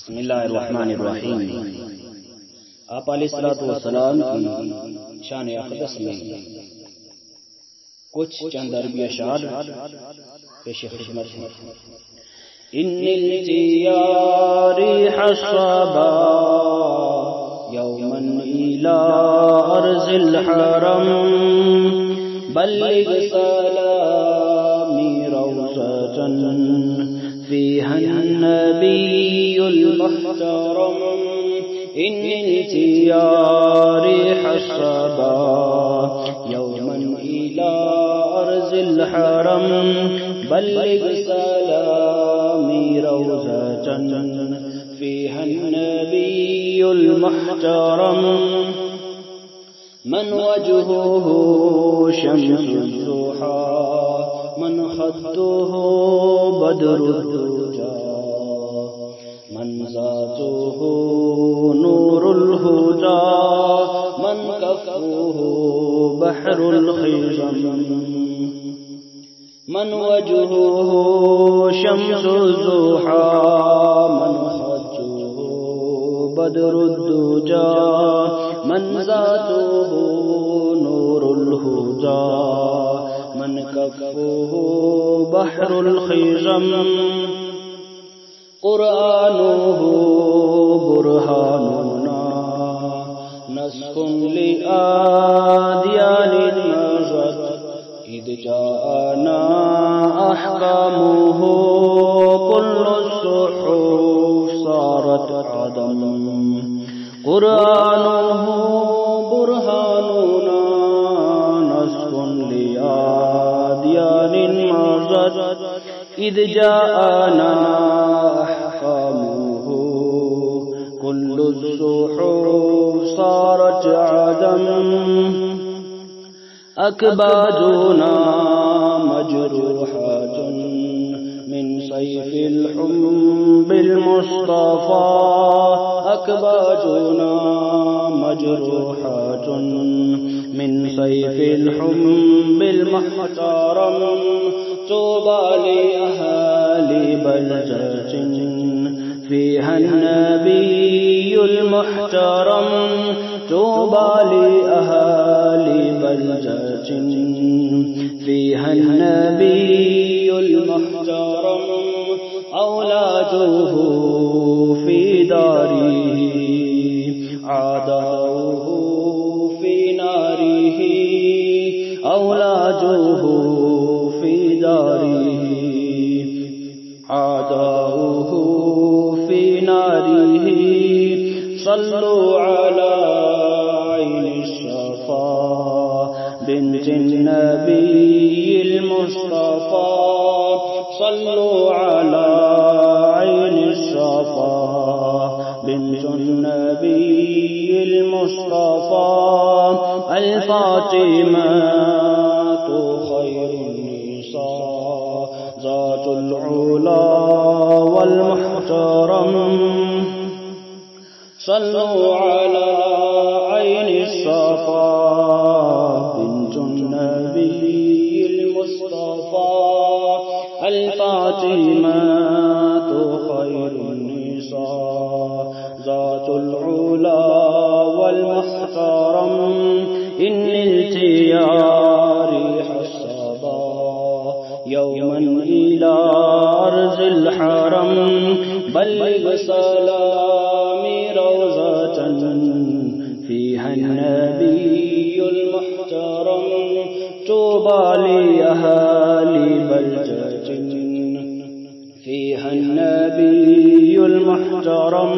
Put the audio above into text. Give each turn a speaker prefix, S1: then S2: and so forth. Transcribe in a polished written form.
S1: बिस्मिल्लाहिर्रहमानिर्रहीम। आप अलैहिस्सलाम की शान अक़दस में कुछ चंद अरबी अशआर पेश खिदमत है। इन्निल जियारी हस्सबा यौमन इला अर्ज़िल हरम बल्लिग सलामी रौज़तन फ़ीहा नबियुल मुहतरम। इन्निल जियारी हस्सबा यौमन इला अर्ज़िल हरम बल्लिग सलामी रौज़तन फ़ीहा नबियुल मुहतरम। मन वजहुहु शम्सुद्दुहा मन खद्दुहु बद्रुद्दुजा मन ज़ातुहु नूरुल हुदा मन कफ़ुहु बहरुल खिज़म। मन वजहुहु शम्सुद्दुहा मन खद्दुहु बद्रुद्दुजा मन ज़ातुहु नूरुल हुदा मन कफ़ुहु बहरुल खिज़म। क़ुरआनुहु बुरहानुना नस्खुन लिआदियानिन नज़त इद जाअना अहकामुहु कुल्लु सुहुफ़ सारत अदम। क़ुरआनुहु बुरहानुना नस्खुन लिआदियानिन नज़त इद जाअना अहकामुहु कुल्लु सुहुफ़ सारत अदम। अकबादुना मजरूहतुन मिन सैफ़िल हुब्बिल मुस्तफ़ा अकबादुना मजरूहतुन मिन सैफ़िल हुब्बिल मुहतरम। तूबा लि अहली बलदतिन फ़ीहा नबियुल मुहतरम। तूबा लि अहली बलदतिन फ़ीहा नबियुल मुहतरम। औलादुहु फ़ी दारिही आदाउहु फ़ी नारिही औलादुहु फ़ी दारिही आदाउहु फ़ी नारिही। सल्लु अला सफ़ा बिन्तिन नबिय्यिल मुस्तफ़ा सल्लु अला सफ़ा बिन्तिन नबिय्यिल मुस्तफ़ा। अल फ़ातिमतु खैरुन निसा ज़ातुल उला वल मुहतरम। सल्लु अला सफ़ा बिन्तिन नबिय्यिल मुस्तफ़ा। अल फ़ातिमतु खैरुन निसा ज़ातुल उला वल मुहतरम। इन्निल जियारी हस्सबा यौमन इला अर्ज़िल हरम बल्लिग सलामी रौज़तन फ़ीहा नबियुल मुहतरम। तूबा लि अहली बलदतिन फ़ीहा नबियुल मुहतरम।